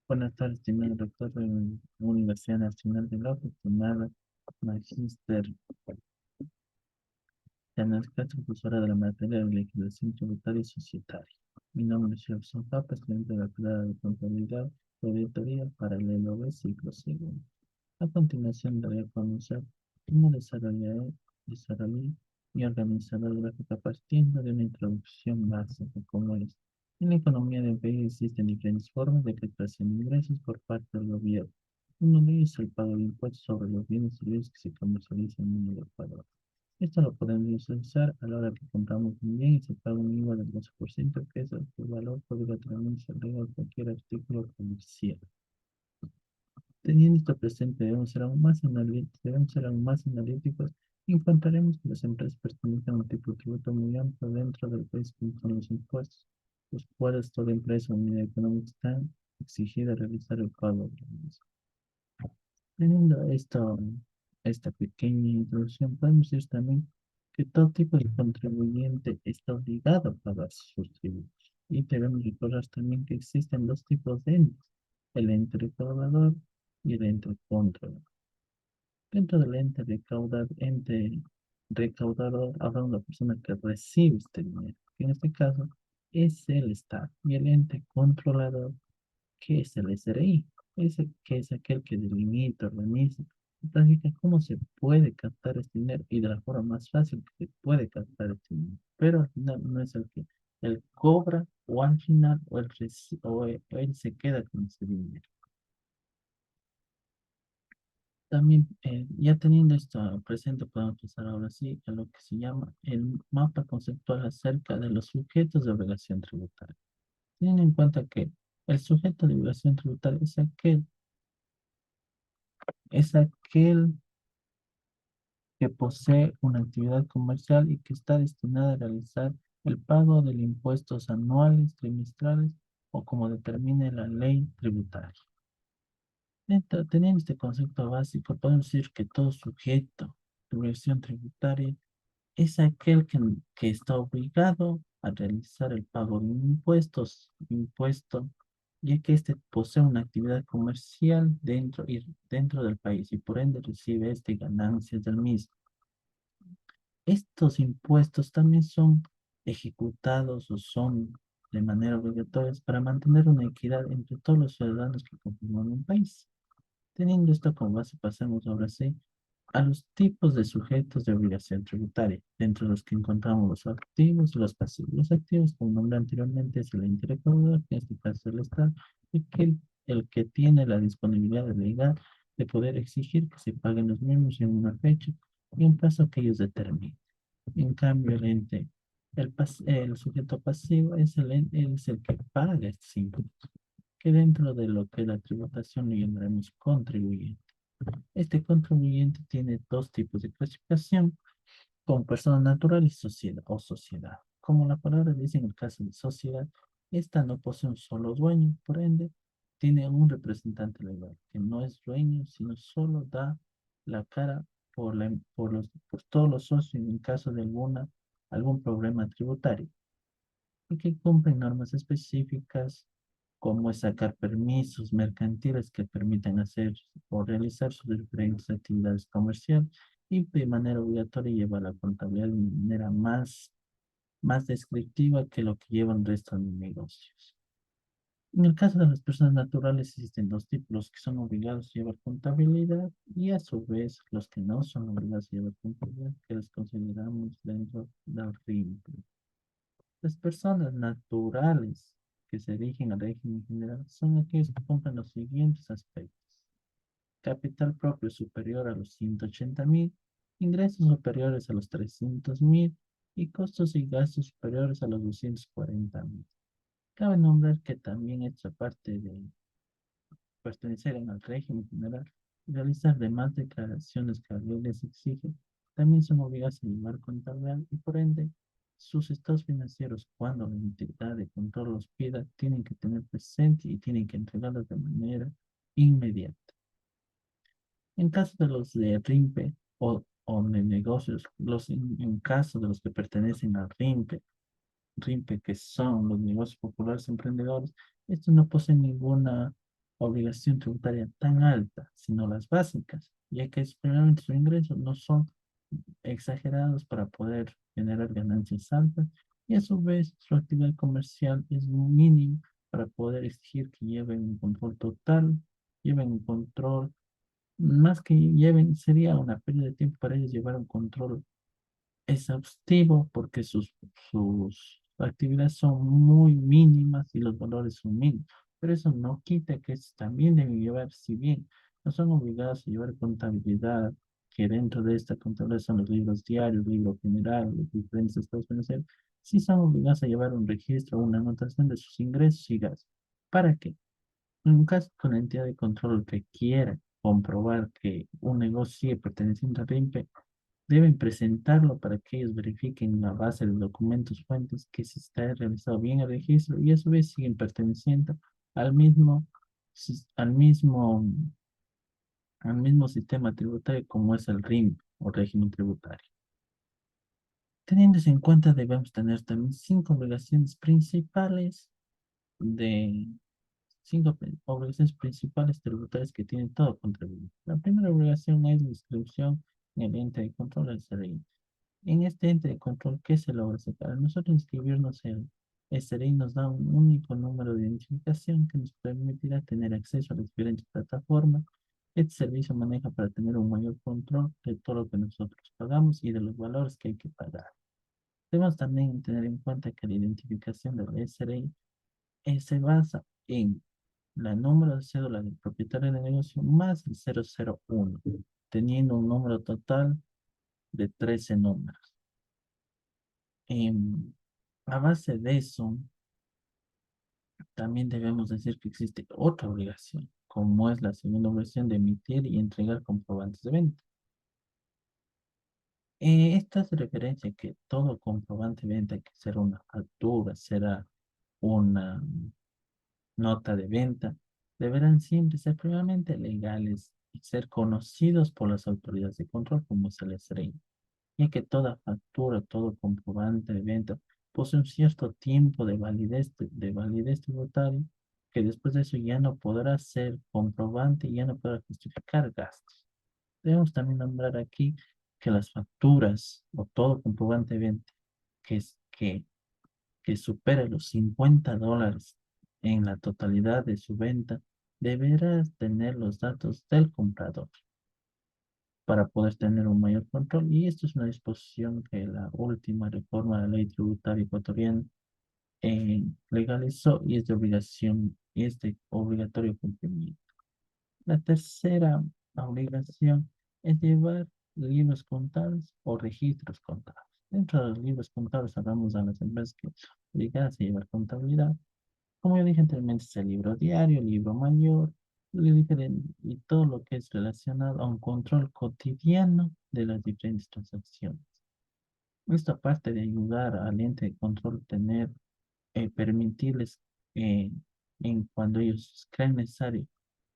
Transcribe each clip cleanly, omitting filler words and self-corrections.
Buenas tardes, estimado doctor de la Universidad Nacional de López, estimada Magíster Yanasca, profesora de la materia de legislación tributaria y societaria. Mi nombre es Jefferson Papa, estudiante de la carrera de contabilidad y auditoría para el LOB ciclo segundo. A continuación, daré a conocer cómo desarrollé y organizar la gráfica partiendo de una introducción básica, como es. En la economía del país existen diferentes formas de captación de ingresos por parte del gobierno. Uno de ellos es el pago de impuestos sobre los bienes y servicios que se comercializan en el Ecuador. Esto lo podemos visualizar a la hora que compramos un bien y se paga un IVA del 12%, que es el valor obligatoriamente se agrega a cualquier artículo comercial. Teniendo esto presente, debemos ser aún más analíticos y encontraremos que las empresas pertenecen a un tipo de tributo muy amplio dentro del país, como son los impuestos, los cuales toda empresa o unidad económica está exigida a realizar el pago de los mismos. Teniendo esta pequeña introducción, podemos decir también que todo tipo de contribuyente está obligado a pagar sus tributos. Y debemos recordar también que existen dos tipos de entes, el ente recaudador y el ente controlador. Dentro del ente recaudador, habrá una persona que recibe este dinero, que en este caso es el Estado, y el ente controlador, que es el SRI, que es aquel que delimita, organiza, y planifica cómo se puede captar este dinero y de la forma más fácil que se puede captar este dinero. Pero al final no es el que él cobra o al final o él se queda con ese dinero. También, ya teniendo esto presente, podemos pasar ahora sí a lo que se llama el mapa conceptual acerca de los sujetos de obligación tributaria. Teniendo en cuenta que el sujeto de obligación tributaria es aquel que posee una actividad comercial y que está destinada a realizar el pago de impuestos anuales, trimestrales o como determine la ley tributaria. Teniendo este concepto básico, podemos decir que todo sujeto de obligación tributaria es aquel que está obligado a realizar el pago de impuesto, ya que éste posee una actividad comercial dentro del país y por ende recibe ganancias del mismo. Estos impuestos también son ejecutados o son de manera obligatoria para mantener una equidad entre todos los ciudadanos que conforman un país. Teniendo esto como base, pasemos ahora sí a los tipos de sujetos de obligación tributaria, dentro de los que encontramos los activos y los pasivos. Los activos, como nombré anteriormente, es el ente recaudador, que en este caso es el Estado, y el que tiene la disponibilidad legal de poder exigir que se paguen los mismos en una fecha y un plazo que ellos determinen. En cambio, el sujeto pasivo es el que paga estos impuestos, que dentro de lo que es la tributación le llamaremos contribuyente. Este contribuyente tiene dos tipos de clasificación, como persona natural y sociedad o sociedad. Como la palabra dice en el caso de sociedad, esta no posee un solo dueño, por ende, tiene un representante legal, que no es dueño, sino solo da la cara por todos los socios en caso de algún problema tributario y que cumplen normas específicas como es sacar permisos mercantiles que permitan hacer o realizar sus diferentes actividades comerciales y de manera obligatoria llevar la contabilidad de manera más descriptiva que lo que llevan el resto de negocios. En el caso de las personas naturales existen dos tipos, los que son obligados a llevar contabilidad y a su vez los que no son obligados a llevar contabilidad, que los consideramos dentro del RIM. Las personas naturales que se rigen al régimen general son aquellos que cumplen los siguientes aspectos. Capital propio superior a los 180.000, ingresos superiores a los 300.000 y costos y gastos superiores a los 240.000. Cabe nombrar que también esta parte de pertenecer al régimen general y realizar demás declaraciones que la ley les exige, también son obligadas a llevar contabilidad y por ende sus estados financieros, cuando la entidad de control los pida, tienen que tener presente y tienen que entregarlos de manera inmediata. En caso de los de RIMPE o de negocios, en caso de los que pertenecen al RIMPE, que son los negocios populares emprendedores, estos no poseen ninguna obligación tributaria tan alta, sino las básicas, ya que primeramente sus ingresos no son exagerados para poder generar ganancias altas y a su vez su actividad comercial es mínima para poder exigir que lleven un control total, lleven un control, más que lleven, sería una pérdida de tiempo para ellos llevar un control exhaustivo porque sus actividades son muy mínimas y los valores son mínimos. Pero eso no quita que también deben llevar, si bien no son obligados a llevar contabilidad, que dentro de esta contabilidad son los libros diarios, libro general, los diferentes estados financieros, sí son obligados a llevar un registro, una anotación de sus ingresos y gastos. ¿Para qué? En un caso con la entidad de control que quiera comprobar que un negocio sigue perteneciente a RIMPE, deben presentarlo para que ellos verifiquen la base de documentos fuentes que se está realizado bien el registro y a su vez siguen perteneciendo al mismo, al mismo, al mismo sistema tributario como es el RIM o régimen tributario. Teniendo eso en cuenta, debemos tener también cinco obligaciones principales de obligaciones principales tributarias que tiene todo contribuyente. La primera obligación es la inscripción en el ente de control del CRI. En este ente de control, ¿qué se logra hacer? Para nosotros inscribirnos en SRI nos da un único número de identificación que nos permitirá tener acceso a las diferentes plataformas. Este servicio maneja para tener un mayor control de todo lo que nosotros pagamos y de los valores que hay que pagar. Debemos también tener en cuenta que la identificación del SRI se basa en la número de cédula del propietario del negocio más el 001, teniendo un número total de 13 números. Em, a base de eso, también debemos decir que existe otra obligación, como es la segunda obligación de emitir y entregar comprobantes de venta. Esta hace referencia a que todo comprobante de venta, que será una factura, será una nota de venta, deberán siempre ser previamente legales y ser conocidos por las autoridades de control, como es el SRI, ya que toda factura, todo comprobante de venta posee un cierto tiempo de validez tributaria, que después de eso ya no podrá ser comprobante y ya no podrá justificar gastos. Debemos también nombrar aquí que las facturas o todo comprobante de venta que, que supere los $50 en la totalidad de su venta, deberá tener los datos del comprador para poder tener un mayor control. Y esto es una disposición que la última reforma de la ley tributaria ecuatoriana legalizó y es de obligación y es de obligatorio cumplimiento. La tercera obligación es llevar libros contables o registros contables. Dentro de los libros contables hablamos de las empresas que obligadas a llevar contabilidad. Como yo dije anteriormente, es el libro diario, el libro mayor, y todo lo que es relacionado a un control cotidiano de las diferentes transacciones. Esto aparte de ayudar al ente de control tener, permitirles eh, en cuando ellos creen necesario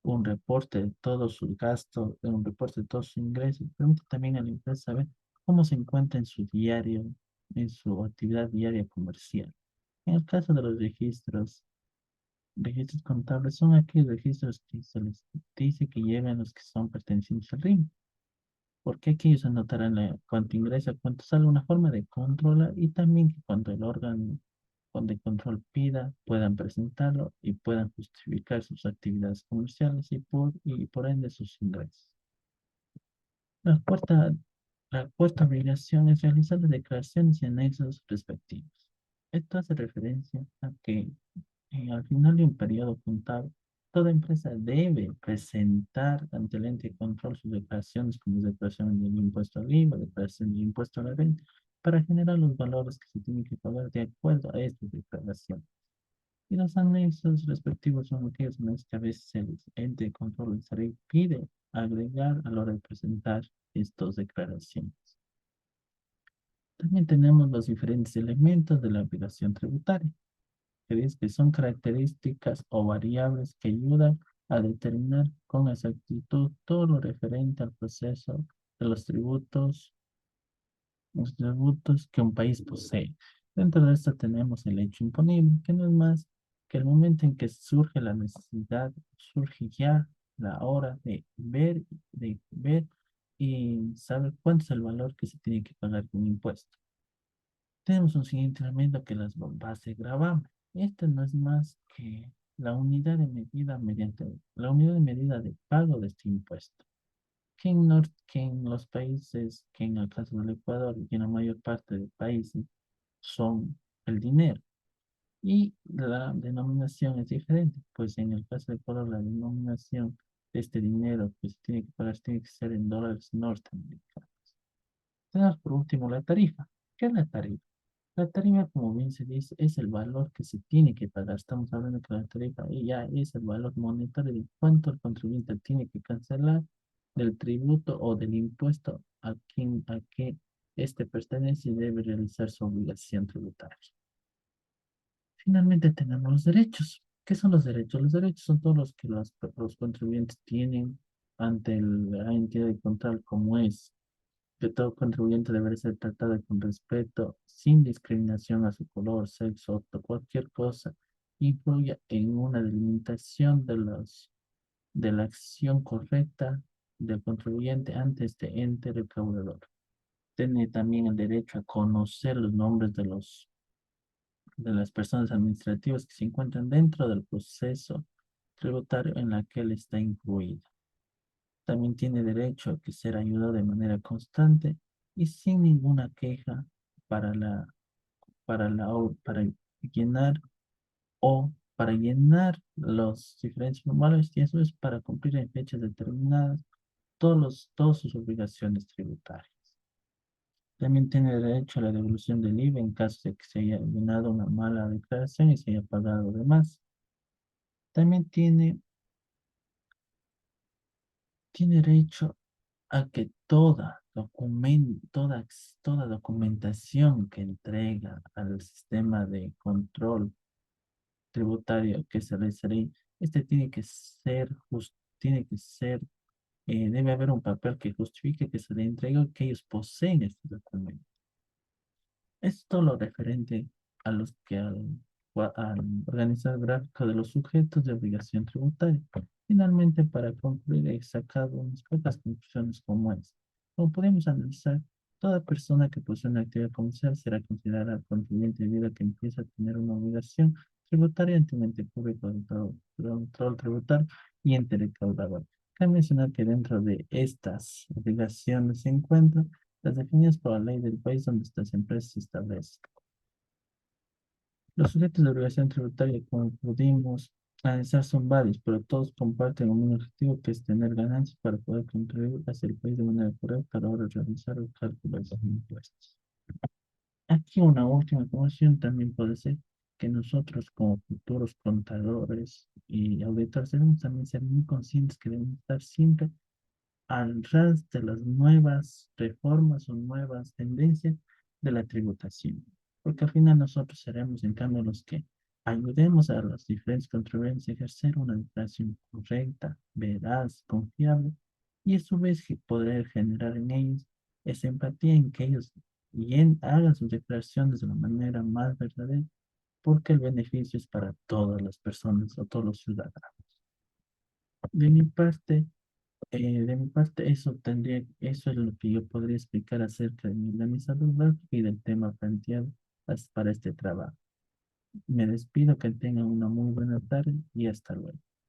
un reporte de todos sus gastos, un reporte de todos sus ingresos, permite también a la empresa saber cómo se encuentra en su diario, en su actividad diaria comercial. En el caso de los registros contables son aquellos registros que se les dice que llevan los que son pertenecientes al RIM. Porque aquí ellos anotarán cuánto ingresa, cuánto sale, una forma de controlar y también que cuando el órgano de control pida, puedan presentarlo y puedan justificar sus actividades comerciales y por ende sus ingresos. La cuarta, la cuarta obligación es realizar las declaraciones y anexos respectivos. Esto hace referencia a que al final de un periodo contable, toda empresa debe presentar ante el ente de control sus declaraciones, como es declaración del impuesto al IVA, declaración del impuesto a la renta, para generar los valores que se tienen que pagar de acuerdo a estas declaraciones. Y los anexos respectivos son aquellos en los que a veces el ente de control del SARI pide agregar a la hora de presentar estas declaraciones. También tenemos los diferentes elementos de la obligación tributaria, que dice que son características o variables que ayudan a determinar con exactitud todo lo referente al proceso de los tributos que un país posee. Dentro de esto tenemos el hecho imponible, que no es más que el momento en que surge la necesidad, surge ya la hora de ver y saber cuánto es el valor que se tiene que pagar con impuesto. Tenemos un siguiente elemento que las bombas de gravamen. Este no es más que la unidad de medida mediante la unidad de medida de pago de este impuesto, que en los países, que en el caso del Ecuador y en la mayor parte de países, son el dinero. Y la denominación es diferente, pues en el caso de Ecuador la denominación de este dinero que se tiene que pagar tiene que ser en dólares norteamericanos. Tenemos por último la tarifa. ¿Qué es la tarifa? La tarifa, como bien se dice, es el valor que se tiene que pagar. Estamos hablando que la tarifa ya es el valor monetario de cuánto el contribuyente tiene que cancelar del tributo o del impuesto a que éste pertenece y debe realizar su obligación tributaria. Finalmente tenemos los derechos. ¿Qué son los derechos? Los derechos son todos los que los contribuyentes tienen ante la entidad de control, como es que todo contribuyente debe ser tratado con respeto, sin discriminación a su color, sexo o cualquier cosa influya en una delimitación de la acción correcta del contribuyente ante este ente recaudador. Tiene también el derecho a conocer los nombres de las personas administrativas que se encuentran dentro del proceso tributario en la que él está incluido. También tiene derecho a que ser ayudado de manera constante y sin ninguna queja para para llenar para llenar los diferentes formularios y eso es para cumplir en fechas determinadas todas sus obligaciones tributarias. También tiene derecho a la devolución del IVA en caso de que se haya llenado una mala declaración y se haya pagado de más. También tiene derecho a que toda documentación que entrega al sistema de control tributario que se realizará, este tiene que ser, debe haber un papel que justifique que se le entregó que ellos poseen este documento. Esto lo referente a los que al organizar el gráfico de los sujetos de obligación tributaria. Finalmente, para concluir, he sacado unas pocas conclusiones como es. Como podemos analizar, toda persona que posee una actividad comercial será considerada contribuyente debido a que empieza a tener una obligación tributaria ante un ente público de control tributario y ente recaudador. Cabe mencionar que dentro de estas obligaciones se encuentran las definidas por la ley del país donde estas empresas se establecen. Los sujetos de obligación tributaria, como pudimos analizar, son varios, pero todos comparten un mismo objetivo que es tener ganancias para poder contribuir hacia el país de manera correcta a la hora de realizar el cálculo de los impuestos. Aquí una última información también puede ser que nosotros como futuros contadores y auditores debemos también ser muy conscientes que debemos estar siempre al ras de las nuevas reformas o nuevas tendencias de la tributación. Porque al final nosotros seremos, en cambio, los que ayudemos a los diferentes contribuyentes a ejercer una declaración correcta, veraz, confiable, y a su vez que poder generar en ellos esa empatía en que ellos hagan sus declaraciones de la manera más verdadera, porque el beneficio es para todas las personas o todos los ciudadanos. De mi parte, eso es lo que yo podría explicar acerca de mi organizador y del tema planteado para este trabajo. Me despido, que tengan una muy buena tarde y hasta luego.